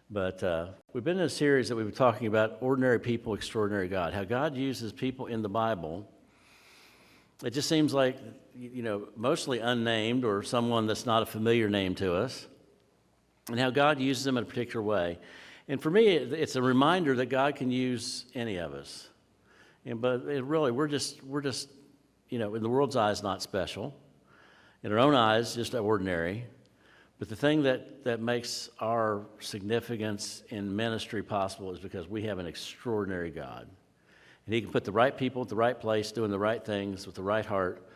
But we've been in a series that we've been talking about ordinary people, extraordinary God, how God uses people in the Bible. It just seems like, mostly unnamed or someone that's not a familiar name to us, and how God uses them in a particular way. And for me, it's a reminder that God can use any of us. But we're just in the world's eyes, not special. In our own eyes, just ordinary. But the thing that makes our significance in ministry possible is because we have an extraordinary God. And He can put the right people at the right place, doing the right things with the right heart,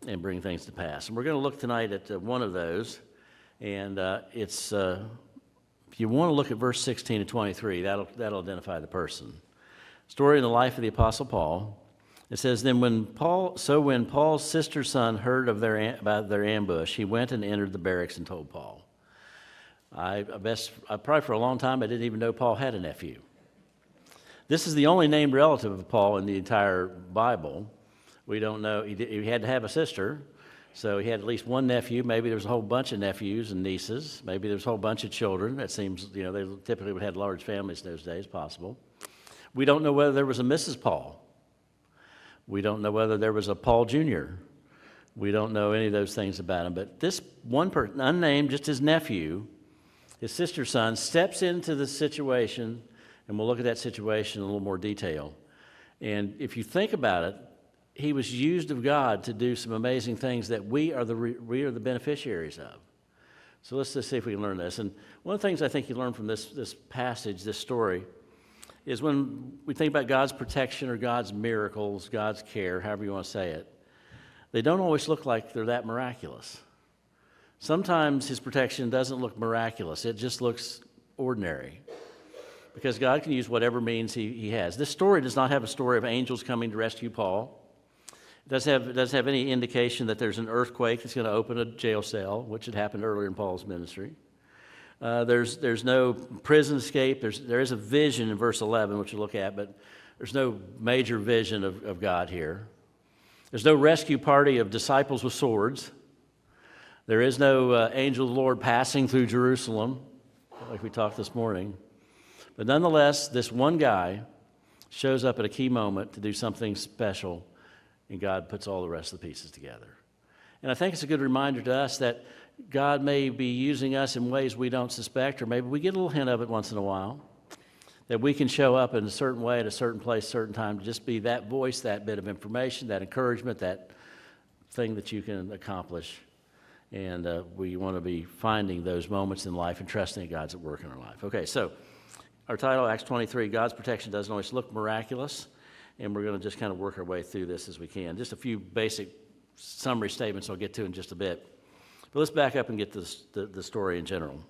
and bring things to pass. And we're going to look tonight at one of those. And it's, if you want to look at verse 16 to 23, that'll identify the person. Story in the life of the Apostle Paul. It says, when Paul's sister's son heard about their ambush, he went and entered the barracks and told Paul. I probably for a long time I didn't even know Paul had a nephew. This is the only named relative of Paul in the entire Bible. We don't know. He had to have a sister, so he had at least one nephew. Maybe there was a whole bunch of nephews and nieces. Maybe there was a whole bunch of children. That seems, they typically would have large families in those days, possible. We don't know whether there was a Mrs. Paul. We don't know whether there was a Paul Jr. We don't know any of those things about him. But this one person, unnamed, just his nephew, his sister's son, steps into the situation, and we'll look at that situation in a little more detail. And if you think about it, he was used of God to do some amazing things that we are the beneficiaries of. So let's just see if we can learn this. And one of the things I think you learn from this passage, this story, is when we think about God's protection or God's miracles, God's care, however you want to say it, they don't always look like they're that miraculous. Sometimes His protection doesn't look miraculous. It just looks ordinary, because God can use whatever means He has. This story does not have a story of angels coming to rescue Paul. It doesn't have any indication that there's an earthquake that's going to open a jail cell, which had happened earlier in Paul's ministry. There's no prison escape. There is a vision in verse 11, which we'll look at, but there's no major vision of God here. There's no rescue party of disciples with swords. There is no angel of the Lord passing through Jerusalem, like we talked this morning. But nonetheless, this one guy shows up at a key moment to do something special, and God puts all the rest of the pieces together. And I think it's a good reminder to us that God may be using us in ways we don't suspect, or maybe we get a little hint of it once in a while, that we can show up in a certain way at a certain place, certain time, to just be that voice, that bit of information, that encouragement, that thing that you can accomplish. And we want to be finding those moments in life and trusting that God's at work in our life. Okay, so our title, Acts 23, God's protection doesn't always look miraculous, and we're going to just kind of work our way through this as we can. Just a few basic summary statements I'll get to in just a bit. But let's back up and get to the story in general.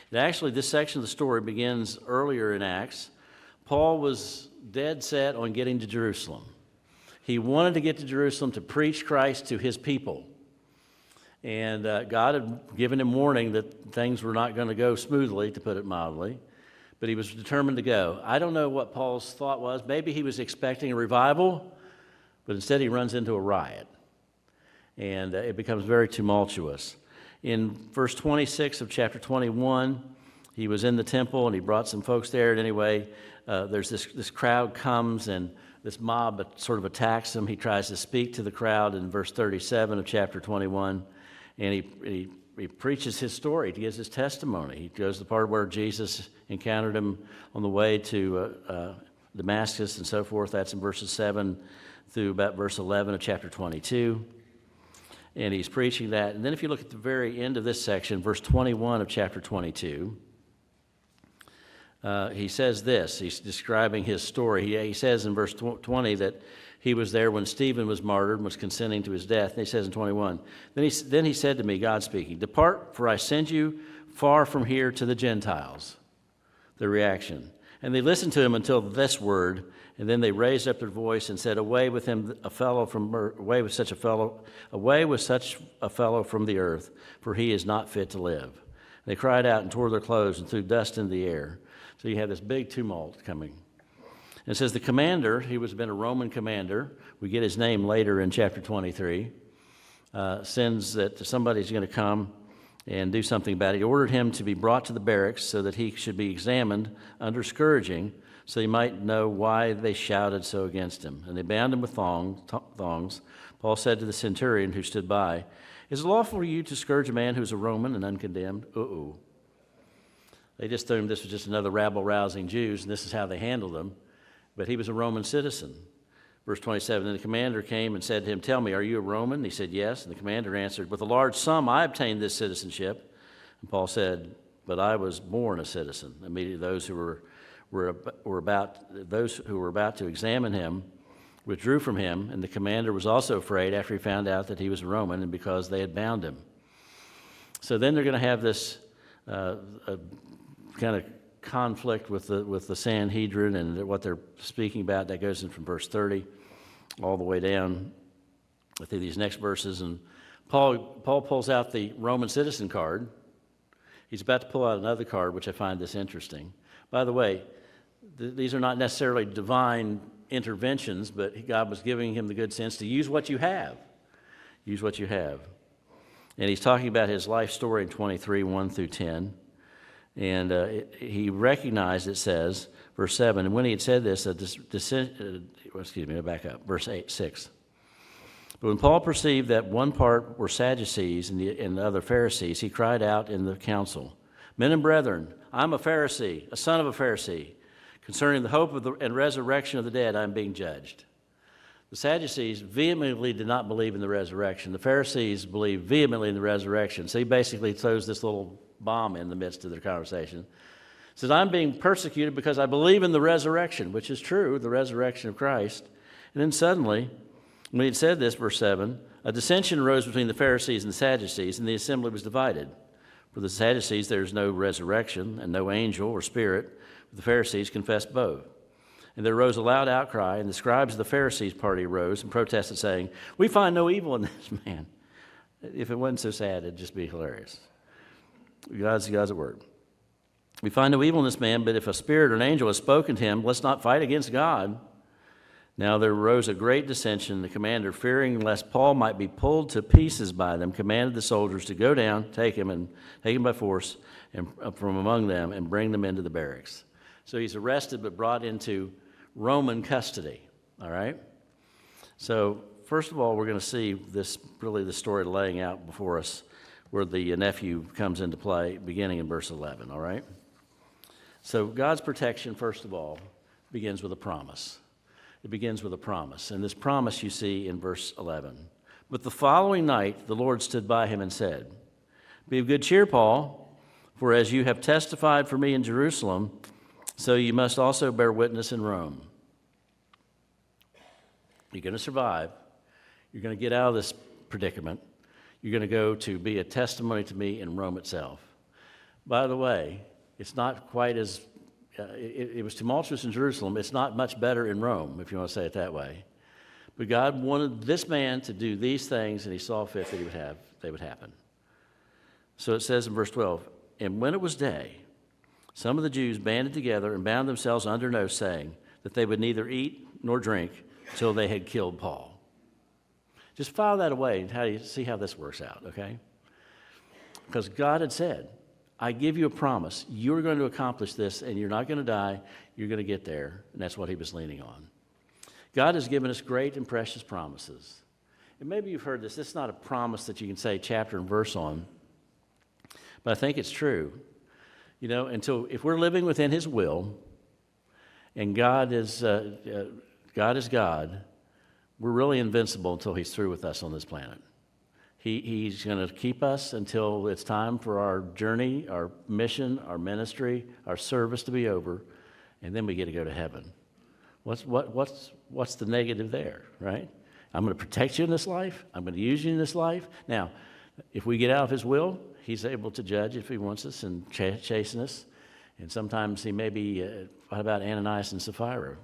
And actually, this section of the story begins earlier in Acts. Paul was dead set on getting to Jerusalem. He wanted to get to Jerusalem to preach Christ to his people. And God had given him warning that things were not going to go smoothly, to put it mildly. But he was determined to go. I don't know what Paul's thought was. Maybe he was expecting a revival, but instead he runs into a riot. And it becomes very tumultuous. In verse 26 of chapter 21, he was in the temple and he brought some folks there. And anyway, there's this crowd comes and this mob sort of attacks him. He tries to speak to the crowd in verse 37 of chapter 21, and he preaches his story. He gives his testimony. He goes to the part where Jesus encountered him on the way to Damascus and so forth. That's in verses 7 through about verse 11 of chapter 22. And he's preaching that. And then if you look at the very end of this section, verse 21 of chapter 22, he says this. He's describing his story. He says in verse 20 that he was there when Stephen was martyred and was consenting to his death. And he says in 21, Then he said to me, God speaking, Depart, for I send you far from here to the Gentiles. The reaction. And they listened to him until this word, and then they raised up their voice and said, Away with such a fellow from the earth, for he is not fit to live. They cried out and tore their clothes and threw dust in the air. So you have this big tumult coming. And it says the commander, he was been a Roman commander, we get his name later in chapter 23, sends that somebody's going to come and do something about it. He ordered him to be brought to the barracks so that he should be examined under scourging, so he might know why they shouted so against him. And they bound him with thongs. Paul said to the centurion who stood by, "Is it lawful for you to scourge a man who is a Roman and uncondemned?" They just assumed this was just another rabble-rousing Jews, and this is how they handled him. But he was a Roman citizen. Verse 27, and the commander came and said to him, "Tell me, are you a Roman?" He said, "Yes." And the commander answered, "With a large sum I obtained this citizenship." And Paul said, "But I was born a citizen." Immediately those who were about to examine him withdrew from him, and the commander was also afraid after he found out that he was a Roman and because they had bound him. So then they're going to have this kind of conflict with the Sanhedrin and what they're speaking about. That goes in from verse 30 all the way down through these next verses. And Paul pulls out the Roman citizen card. He's about to pull out another card, which I find this interesting. By the way, these are not necessarily divine interventions, but God was giving him the good sense to use what you have. Use what you have. And he's talking about his life story in 23, 1 through 10. And he recognized, it says, verse 7, and when he had said this, verse 6. But when Paul perceived that one part were Sadducees and the other Pharisees, he cried out in the council, "Men and brethren, I'm a Pharisee, a son of a Pharisee. Concerning the hope of and resurrection of the dead, I'm being judged." The Sadducees vehemently did not believe in the resurrection. The Pharisees believed vehemently in the resurrection. So he basically throws this little bomb in the midst of their conversation. He says, "I'm being persecuted because I believe in the resurrection," which is true, the resurrection of Christ. And then suddenly, when he had said this, verse 7, a dissension arose between the Pharisees and the Sadducees, and the assembly was divided. For the Sadducees, there is no resurrection and no angel or spirit. But the Pharisees confessed both. And there arose a loud outcry, and the scribes of the Pharisees' party arose and protested, saying, "We find no evil in this man." If it wasn't so sad, it'd just be hilarious. God's at work. "We find no evil in this man, but if a spirit or an angel has spoken to him, let's not fight against God." Now there arose a great dissension. The commander, fearing lest Paul might be pulled to pieces by them, commanded the soldiers to go down, take him by force and from among them, and bring them into the barracks. So he's arrested but brought into Roman custody. All right? So first of all, we're going to see the story laying out before us, where the nephew comes into play, beginning in verse 11, all right? So God's protection, first of all, begins with a promise. It begins with a promise, and this promise you see in verse 11. But the following night, the Lord stood by him and said, "Be of good cheer, Paul, for as you have testified for me in Jerusalem, so you must also bear witness in Rome." You're going to survive. You're going to get out of this predicament. You're going to go to be a testimony to me in Rome itself. By the way, it's not quite as, it was tumultuous in Jerusalem. It's not much better in Rome, if you want to say it that way. But God wanted this man to do these things, and he saw fit that they would happen. So it says in verse 12, and when it was day, some of the Jews banded together and bound themselves under an oath, saying that they would neither eat nor drink till they had killed Paul. Just file that away and see how this works out, okay? Because God had said, I give you a promise. You're going to accomplish this, and you're not going to die. You're going to get there, and that's what he was leaning on. God has given us great and precious promises. And maybe you've heard this. This is not a promise that you can say chapter and verse on, but I think it's true. You know, if we're living within his will, and God is God, we're really invincible until he's through with us on this planet. He's going to keep us until it's time for our journey, our mission, our ministry, our service to be over, and then we get to go to heaven. What's the negative there, right? I'm going to protect you in this life. I'm going to use you in this life. Now, if we get out of his will, he's able to judge if he wants us and chasten us. And sometimes he may be, what about Ananias and Sapphira?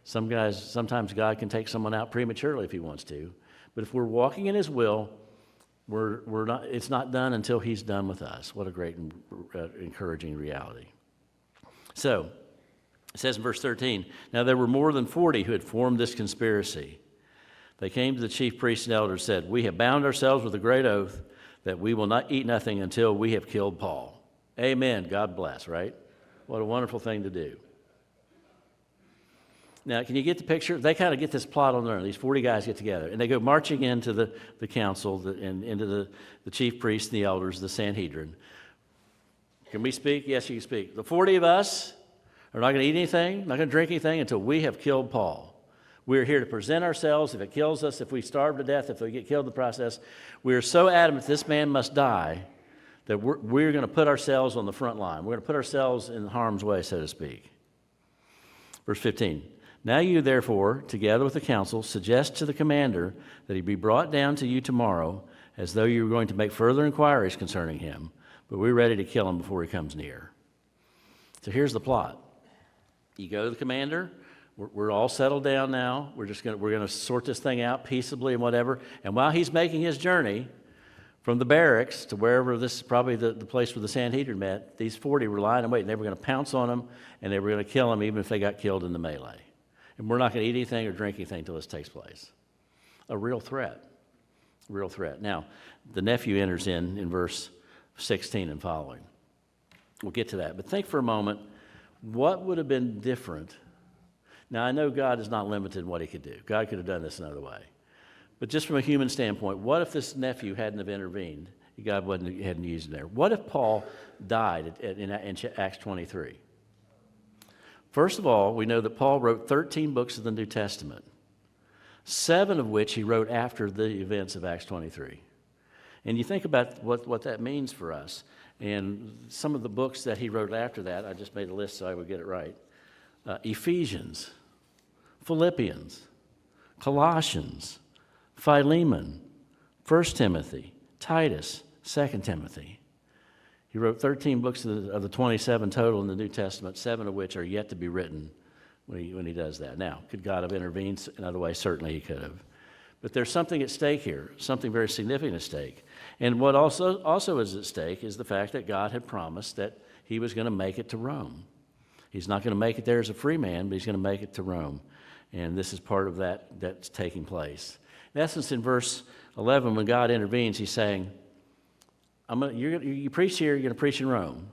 Sometimes God can take someone out prematurely if he wants to. But if we're walking in his will, we're not. It's not done until he's done with us. What a great encouraging reality. So, it says in verse 13, now there were more than 40 who had formed this conspiracy. They came to the chief priests and elders and said, we have bound ourselves with a great oath that we will not eat nothing until we have killed Paul. Amen. God bless, right? What a wonderful thing to do. Now, can you get the picture? They kind of get this plot on their own. These 40 guys get together, and they go marching into the council and into the chief priests and the elders, the Sanhedrin. Can we speak? Yes, you can speak. The 40 of us are not going to eat anything, not going to drink anything until we have killed Paul. We are here to present ourselves. If it kills us, if we starve to death, if we get killed in the process, we are so adamant this man must die that we're going to put ourselves on the front line. We're going to put ourselves in harm's way, so to speak. Verse 15. Now you, therefore, together with the council, suggest to the commander that he be brought down to you tomorrow, as though you were going to make further inquiries concerning him, but we're ready to kill him before he comes near. So here's the plot. You go to the commander. We're all settled down now. We're going to sort this thing out peaceably and whatever. And while he's making his journey from the barracks to wherever, this is probably the place where the Sanhedrin met, these 40 were lying in wait, and they were going to pounce on him, and they were going to kill him even if they got killed in the melee. And we're not going to eat anything or drink anything until this takes place. A real threat. A real threat. Now, the nephew enters in verse 16 and following. We'll get to that. But think for a moment, what would have been different? Now, I know God is not limited in what he could do. God could have done this another way. But just from a human standpoint, what if this nephew hadn't have intervened? God hadn't used him there. What if Paul died in Acts 23? First of all, we know that Paul wrote 13 books of the New Testament, 7 of which he wrote after the events of Acts 23. And you think about what that means for us. And some of the books that he wrote after that, I just made a list so I would get it right. Ephesians, Philippians, Colossians, Philemon, 1 Timothy, Titus, 2 Timothy. He wrote 13 books of the 27 total in the New Testament, 7 of which are yet to be written when he does that. Now, could God have intervened in other ways? Certainly he could have. But there's something at stake here, something very significant at stake. And what also is at stake is the fact that God had promised that he was going to make it to Rome. He's not going to make it there as a free man, but he's going to make it to Rome. And this is part of that's taking place. In essence, in verse 11, when God intervenes, he's saying, you preach here, you're going to preach in Rome.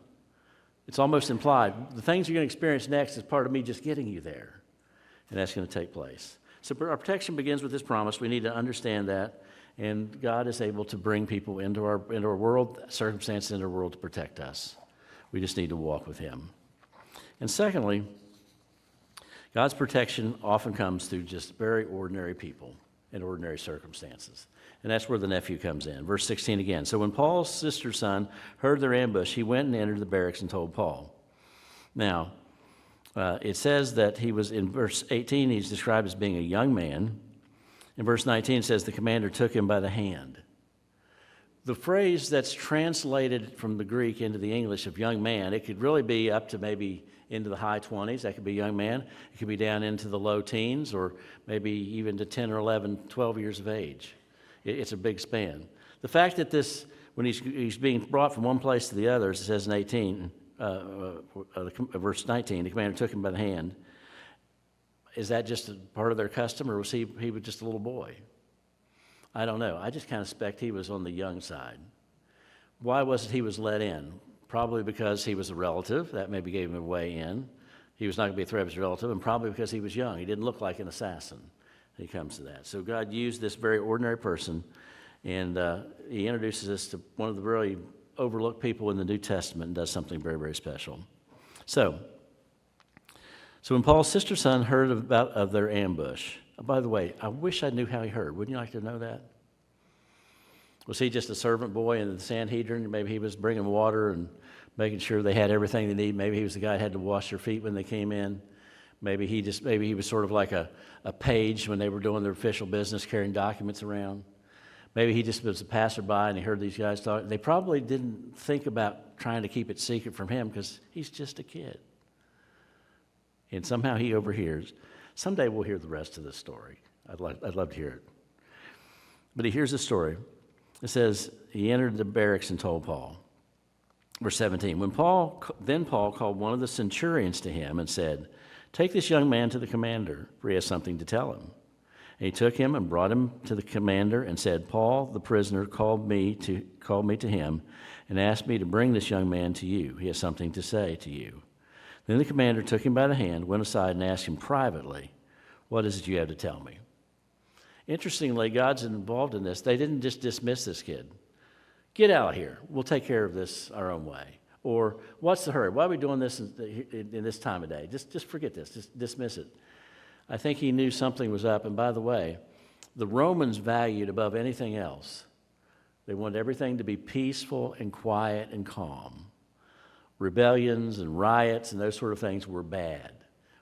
It's almost implied. The things you're going to experience next is part of me just getting you there. And that's going to take place. So our protection begins with this promise. We need to understand that. And God is able to bring people into our world, circumstances into our world to protect us. We just need to walk with him. And secondly, God's protection often comes through just very ordinary people in ordinary circumstances. And that's where the nephew comes in. Verse 16 again. So when Paul's sister's son heard their ambush, he went and entered the barracks and told Paul. Now, it says that he was, in verse 18, he's described as being a young man. In verse 19, it says the commander took him by the hand. The phrase that's translated from the Greek into the English of young man, it could really be up to maybe into the high 20s. That could be young man. It could be down into the low teens or maybe even to 10 or 11, 12 years of age. It's a big span. The fact that this, when he's being brought from one place to the other, as it says in 18, verse 19, the commander took him by the hand. Is that just a part of their custom, or was he was just a little boy? I don't know. I just kind of suspect he was on the young side. Why was it he was let in? Probably because he was a relative. That maybe gave him a way in. He was not going to be a threat of his relative, and probably because he was young. He didn't look like an assassin. He comes to that. So God used this very ordinary person, and he introduces us to one of the really overlooked people in the New Testament and does something very, very special. So when Paul's sister's son heard of their ambush, by the way, I wish I knew how he heard. Wouldn't you like to know that? Was he just a servant boy in the Sanhedrin? Maybe he was bringing water and making sure they had everything they need. Maybe he was the guy that had to wash their feet when they came in. Maybe he was sort of like a page when they were doing their official business, carrying documents around. Maybe he just was a passerby and he heard these guys talk. They probably didn't think about trying to keep it secret from him because he's just a kid. And somehow he overhears. Someday we'll hear the rest of the story. I'd love to hear it. But he hears the story. It says, he entered the barracks and told Paul. Verse 17, then Paul called one of the centurions to him and said, take this young man to the commander, for he has something to tell him. And he took him and brought him to the commander and said, Paul, the prisoner, called me to him and asked me to bring this young man to you. He has something to say to you. Then the commander took him by the hand, went aside, and asked him privately, what is it you have to tell me? Interestingly, God's involved in this. They didn't just dismiss this kid. Get out of here. We'll take care of this our own way. Or, what's the hurry? Why are we doing this in this time of day? Just forget this. Just dismiss it. I think he knew something was up. And by the way, the Romans valued above anything else, they wanted everything to be peaceful and quiet and calm. Rebellions and riots and those sort of things were bad.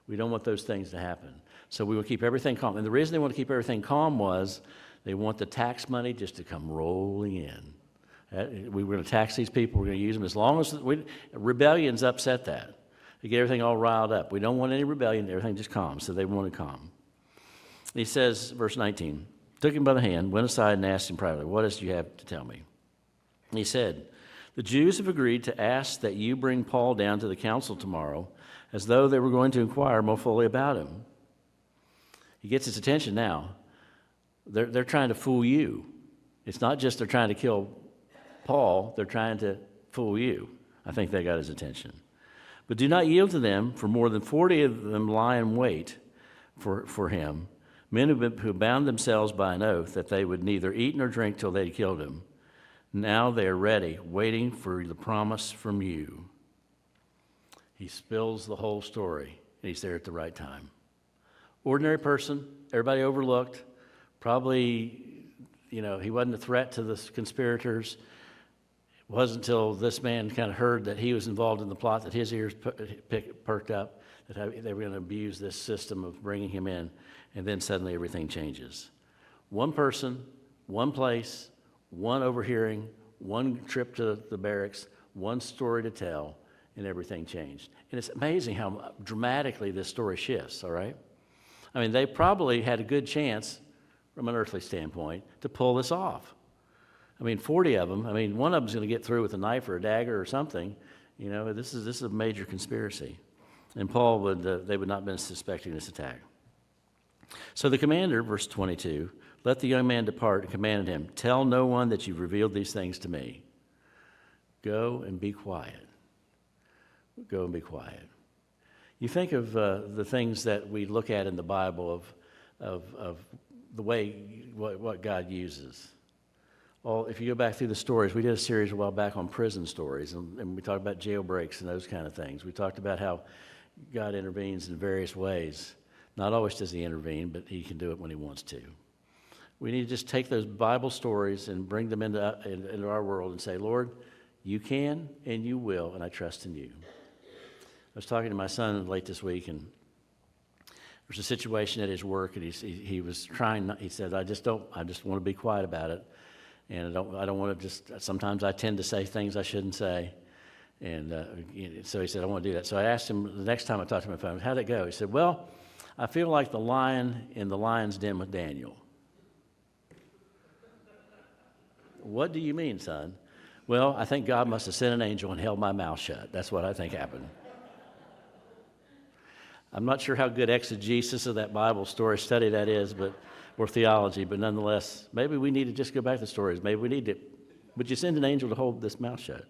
We don't want those things to happen. So we will keep everything calm. And the reason they want to keep everything calm was they want the tax money just to come rolling in. We were going to tax these people. We're going to use them as long as rebellions upset that. They get everything all riled up. We don't want any rebellion. Everything just calm. So they want to calm. He says, verse 19, took him by the hand, went aside and asked him privately, what is it you have to tell me? And he said, the Jews have agreed to ask that you bring Paul down to the council tomorrow as though they were going to inquire more fully about him. He gets his attention now. They're trying to fool you. It's not just they're trying to kill Paul, they're trying to fool you. I think they got his attention. But do not yield to them, for more than 40 of them lie in wait for him, men who bound themselves by an oath that they would neither eat nor drink till they had killed him. Now they are ready, waiting for the promise from you. He spills the whole story, and he's there at the right time. Ordinary person, everybody overlooked, probably, he wasn't a threat to the conspirators. It wasn't until this man kind of heard that he was involved in the plot that his ears perked up, that they were going to abuse this system of bringing him in, and then suddenly everything changes. One person, one place, one overhearing, one trip to the barracks, one story to tell, and everything changed. And it's amazing how dramatically this story shifts, all right? I mean, they probably had a good chance, from an earthly standpoint, to pull this off. 40 of them. One of them's going to get through with a knife or a dagger or something. This is a major conspiracy. And Paul they would not have been suspecting this attack. So the commander, verse 22, let the young man depart and commanded him, tell no one that you've revealed these things to me. Go and be quiet. Go and be quiet. You think of the things that we look at in the Bible of the way what God uses. Well, if you go back through the stories, we did a series a while back on prison stories, and we talked about jailbreaks and those kind of things. We talked about how God intervenes in various ways. Not always does he intervene, but he can do it when he wants to. We need to just take those Bible stories and bring them into our world and say, Lord, you can and you will, and I trust in you. I was talking to my son late this week, and there's a situation at his work, and he was trying. He said, I just want to be quiet about it, and I don't want to just. Sometimes I tend to say things I shouldn't say, and so he said, I want to do that. So I asked him the next time I talked to him on the phone, how'd it go? He said, well, I feel like the lion in the lion's den with Daniel. What do you mean, son? Well, I think God must have sent an angel and held my mouth shut. That's what I think happened. I'm not sure how good exegesis of that Bible story study that is, or theology, but nonetheless, maybe we need to just go back to the stories. Maybe we need to, would you send an angel to hold this mouth shut?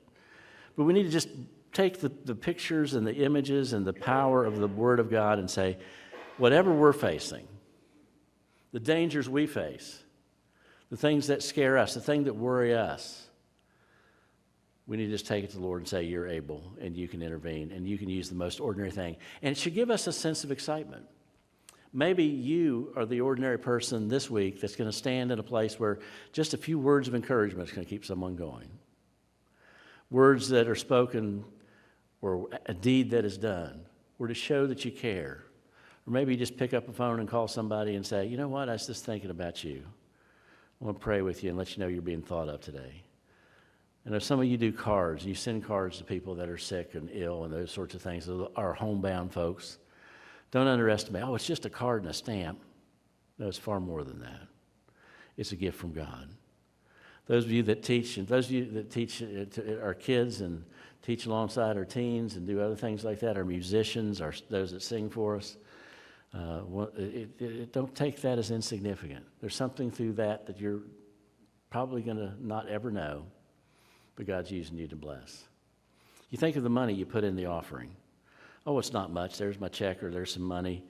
But we need to just take the pictures and the images and the power of the Word of God and say, whatever we're facing, the dangers we face, the things that scare us, the things that worry us, we need to just take it to the Lord and say, you're able, and you can intervene, and you can use the most ordinary thing. And it should give us a sense of excitement. Maybe you are the ordinary person this week that's going to stand in a place where just a few words of encouragement is going to keep someone going. Words that are spoken or a deed that is done, or to show that you care. Or maybe you just pick up a phone and call somebody and say, you know what, I was just thinking about you. I want to pray with you and let you know you're being thought of today. And if some of you do cards, you send cards to people that are sick and ill and those sorts of things, our homebound folks, don't underestimate, it's just a card and a stamp. No, it's far more than that. It's a gift from God. Those of you that teach, and those of you that teach our kids and teach alongside our teens and do other things like that, our musicians, those that sing for us, Don't take that as insignificant. There's something through that you're probably going to not ever know, but God's using you to bless. You think of the money you put in the offering. Oh, it's not much. There's my check, or there's some money.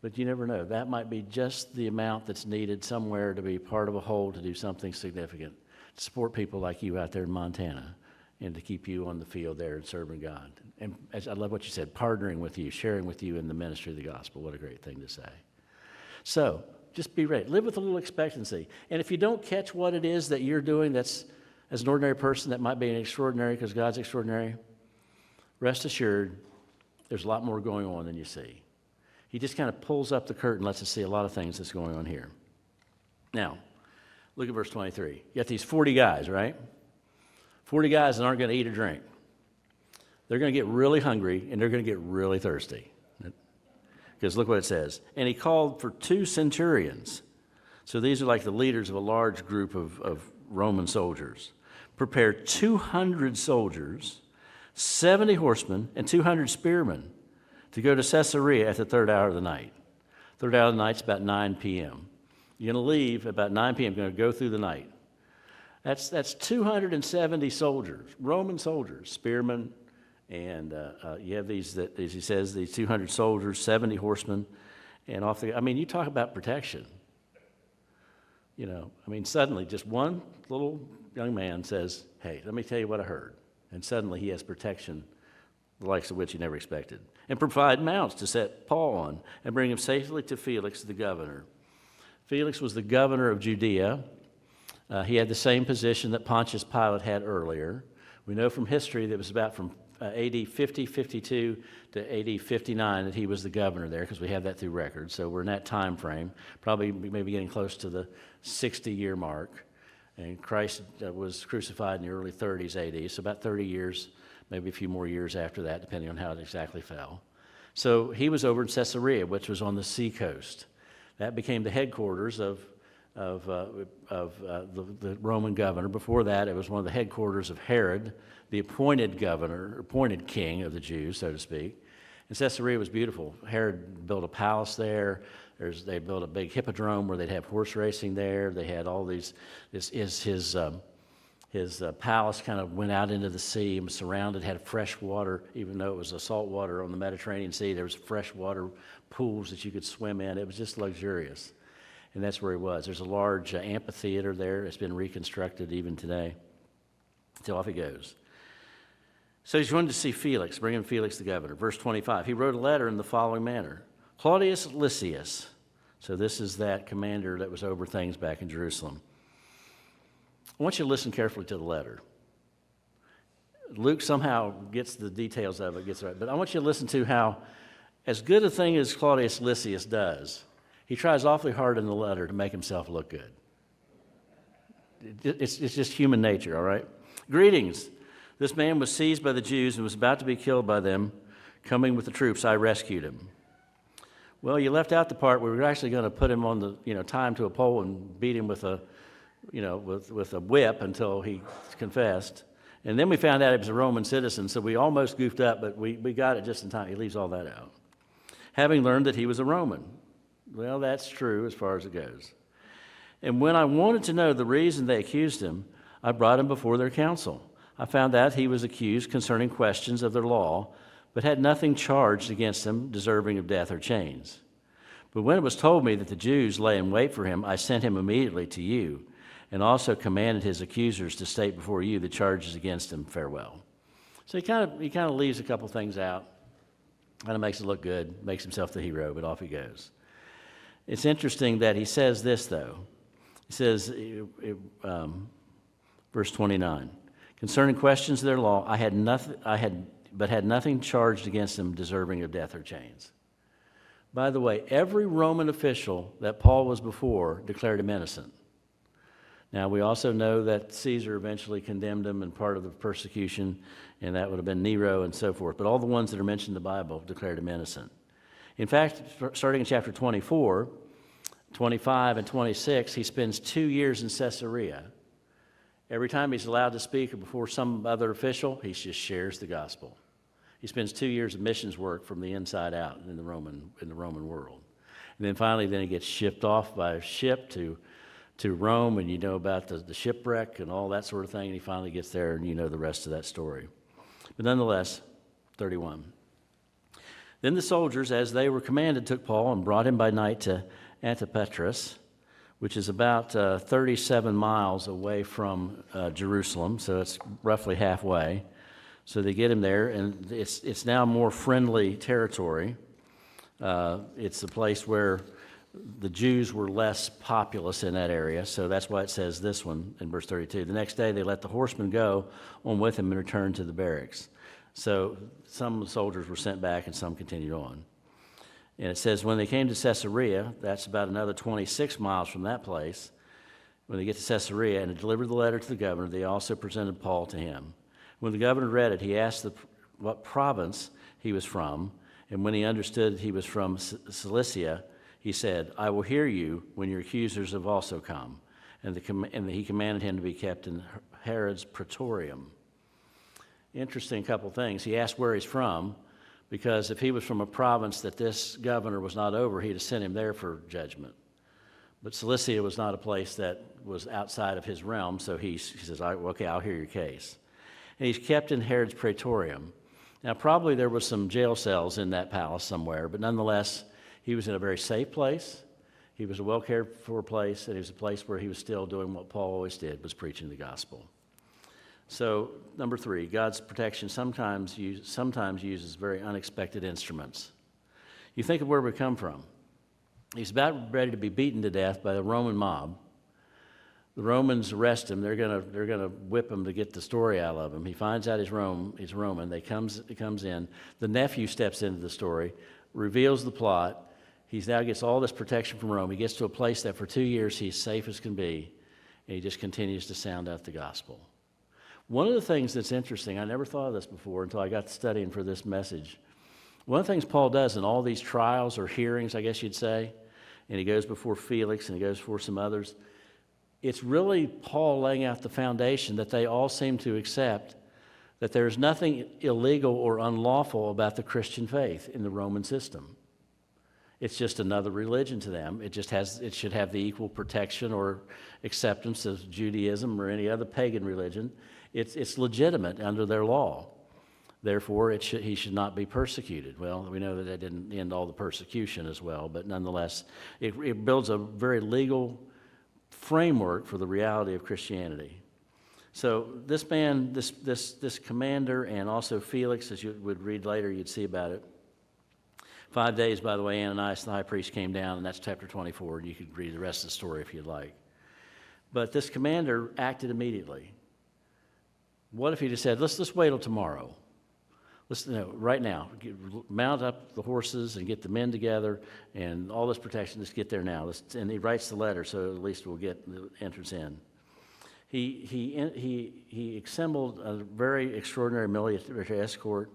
But you never know. That might be just the amount that's needed somewhere to be part of a whole, to do something significant, to support people like you out there in Montana, and to keep you on the field there and serving God. And I love what you said, partnering with you, sharing with you in the ministry of the gospel. What a great thing to say. So just be ready. Live with a little expectancy. And if you don't catch what it is that you're doing that's, as an ordinary person, that might be an extraordinary because God's extraordinary, rest assured there's a lot more going on than you see. He just kind of pulls up the curtain, lets us see a lot of things that's going on here. Now, look at verse 23. You got these 40 guys, right? 40 guys that aren't going to eat or drink. They're going to get really hungry, and they're going to get really thirsty. Because look what it says. And he called for 2 centurions. So these are like the leaders of a large group of Roman soldiers. Prepared 200 soldiers, 70 horsemen, and 200 spearmen to go to Caesarea at the 3rd hour of the night. 3rd hour of the night's about 9 p.m. You're going to leave about 9 p.m. You're going to go through the night. That's 270 soldiers, Roman soldiers, spearmen, and you have these, as he says, these 200 soldiers, 70 horsemen, and off they go. I mean, you talk about protection. You know, I mean, suddenly just one little young man says, hey, let me tell you what I heard. And suddenly he has protection, the likes of which he never expected. And provide mounts to set Paul on and bring him safely to Felix, the governor. Felix was the governor of Judea. He had the same position that Pontius Pilate had earlier. We know from history that it was about from AD 50, 52 to AD 59 that he was the governor there, because we have that through records. So we're in that time frame, probably maybe getting close to the 60-year mark. And Christ was crucified in the early 30s AD, so about 30 years, maybe a few more years after that, depending on how it exactly fell. So he was over in Caesarea, which was on the seacoast. That became the headquarters of the Roman governor. Before that, it was one of the headquarters of Herod, the appointed governor, appointed king of the Jews, so to speak. And Caesarea was beautiful. Herod built a palace there. They built a big hippodrome where they'd have horse racing there. They had all these. His palace kind of went out into the sea and was surrounded, had fresh water, even though it was a salt water on the Mediterranean Sea. There was fresh water pools that you could swim in. It was just luxurious. And that's where he was. There's a large amphitheater there. It's been reconstructed even today. So off he goes. So he's going to see Felix, bring him Felix the governor. Verse 25, he wrote a letter in the following manner. Claudius Lysias. So this is that commander that was over things back in Jerusalem. I want you to listen carefully to the letter. Luke somehow gets the details of it, gets it right. But I want you to listen to how, as good a thing as Claudius Lysias does, he tries awfully hard in the letter to make himself look good. It's just human nature, all right? Greetings. This man was seized by the Jews and was about to be killed by them. Coming with the troops, I rescued him. Well, you left out the part where we were actually going to put him on the, tie him to a pole and beat him with a, with a whip until he confessed. And then we found out he was a Roman citizen, so we almost goofed up, but we got it just in time. He leaves all that out. Having learned that he was a Roman. Well, that's true as far as it goes. And when I wanted to know the reason they accused him, I brought him before their council. I found out he was accused concerning questions of their law, but had nothing charged against him deserving of death or chains. But when it was told me that the Jews lay in wait for him, I sent him immediately to you, and also commanded his accusers to state before you the charges against him. Farewell. So he kind of leaves a couple things out, kind of makes it look good, makes himself the hero, but off he goes. It's interesting that he says this, though. He says, verse 29, concerning questions of their law, I had nothing charged against them deserving of death or chains. By the way, every Roman official that Paul was before declared him innocent. Now, we also know that Caesar eventually condemned him and part of the persecution, and that would have been Nero and so forth. But all the ones that are mentioned in the Bible declared him innocent. In fact, starting in chapter 24, 25, and 26, he spends 2 years in Caesarea. Every time he's allowed to speak or before some other official, he just shares the gospel. He spends 2 years of missions work from the inside out in the Roman world. And then finally, he gets shipped off by ship to Rome, and you know about the shipwreck and all that sort of thing, and he finally gets there, and you know the rest of that story. But nonetheless, 31. Then the soldiers, as they were commanded, took Paul and brought him by night to Antipatris, which is about 37 miles away from Jerusalem, so it's roughly halfway. So they get him there, and it's now more friendly territory. It's a place where the Jews were less populous in that area, so that's why it says this one in verse 32. The next day they let the horsemen go on with him and returned to the barracks. So some of the soldiers were sent back and some continued on. And it says when they came to Caesarea, that's about another 26 miles from that place, when they get to Caesarea and delivered the letter to the governor, they also presented Paul to him. When the governor read it, he asked what province he was from, and when he understood he was from Cilicia, he said, I will hear you when your accusers have also come. And he commanded him to be kept in Herod's praetorium. Interesting couple things. He asked where he's from, because if he was from a province that this governor was not over, he'd have sent him there for judgment. But Cilicia was not a place that was outside of his realm, so he says, okay, I'll hear your case. And he's kept in Herod's praetorium. Now, probably there was some jail cells in that palace somewhere, but nonetheless, he was in a very safe place. He was a well-cared-for place, and it was a place where he was still doing what Paul always did, was preaching the gospel. So, number 3, God's protection sometimes uses very unexpected instruments. You think of where we come from. He's about ready to be beaten to death by the Roman mob. The Romans arrest him. They're gonna whip him to get the story out of him. He finds out he's Roman. He comes in. The nephew steps into the story, reveals the plot. He now gets all this protection from Rome. He gets to a place that for 2 years he's safe as can be, and he just continues to sound out the gospel. One of the things that's interesting, I never thought of this before until I got studying for this message. One of the things Paul does in all these trials or hearings, I guess you'd say, and he goes before Felix and he goes before some others, it's really Paul laying out the foundation that they all seem to accept that there's nothing illegal or unlawful about the Christian faith in the Roman system. It's just another religion to them. It should have the equal protection or acceptance of Judaism or any other pagan religion. It's legitimate under their law. Therefore, he should not be persecuted. Well, we know that didn't end all the persecution as well, but nonetheless, it builds a very legal framework for the reality of Christianity. So this man, this commander, and also Felix, as you would read later, you'd see about it. 5 days, by the way, Ananias the high priest came down, and that's chapter 24. You could read the rest of the story if you'd like. But this commander acted immediately. What if he just said, let's wait till tomorrow? Right now, mount up the horses and get the men together and all this protection, let's get there now. And he writes the letter, so at least we'll get the entrance in. He assembled a very extraordinary military escort,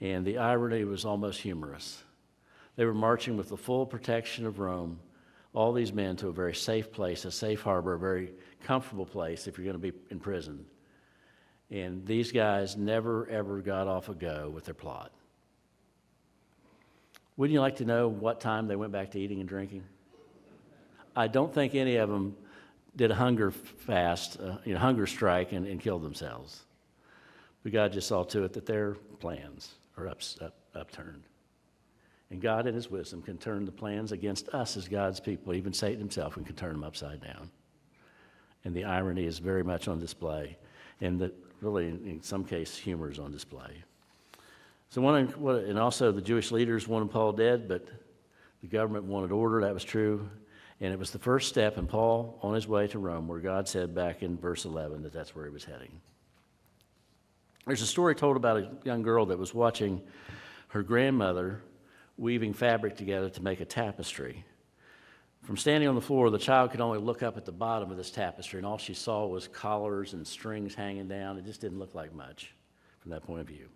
and the irony was almost humorous. They were marching with the full protection of Rome, all these men to a very safe place, a safe harbor, a very comfortable place if you're going to be imprisoned. And these guys never, ever got off a go with their plot. Wouldn't you like to know what time they went back to eating and drinking? I don't think any of them did a hunger fast, hunger strike and killed themselves. But God just saw to it that their plans are upturned. And God in his wisdom can turn the plans against us as God's people, even Satan himself, and can turn them upside down. And the irony is very much on display. And really, in some case, humor is on display. So and also the Jewish leaders wanted Paul dead, but the government wanted order. That was true. And it was the first step in Paul on his way to Rome, where God said back in verse 11 that that's where he was heading. There's a story told about a young girl that was watching her grandmother weaving fabric together to make a tapestry. From standing on the floor, the child could only look up at the bottom of this tapestry, and all she saw was collars and strings hanging down. It just didn't look like much from that point of view.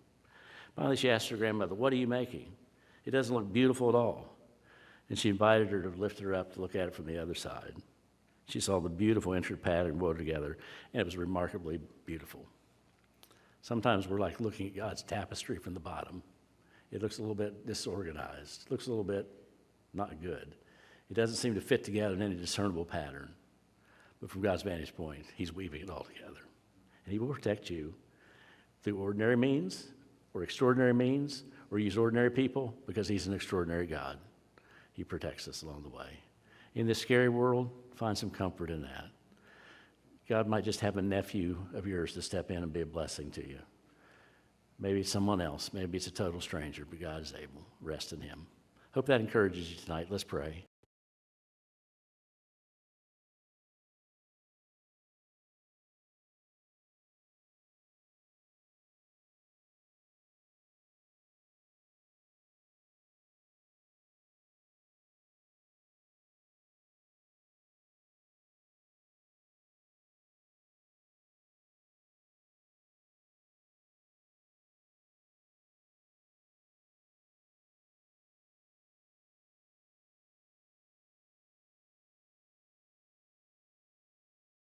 Finally, she asked her grandmother, "What are you making? It doesn't look beautiful at all." And she invited her to lift her up to look at it from the other side. She saw the beautiful intricate pattern woven together, and it was remarkably beautiful. Sometimes we're like looking at God's tapestry from the bottom. It looks a little bit disorganized. It looks a little bit not good. It doesn't seem to fit together in any discernible pattern. But from God's vantage point, he's weaving it all together. And he will protect you through ordinary means or extraordinary means or use ordinary people because he's an extraordinary God. He protects us along the way. In this scary world, find some comfort in that. God might just have a nephew of yours to step in and be a blessing to you. Maybe it's someone else. Maybe it's a total stranger, but God is able. Rest in him. Hope that encourages you tonight. Let's pray.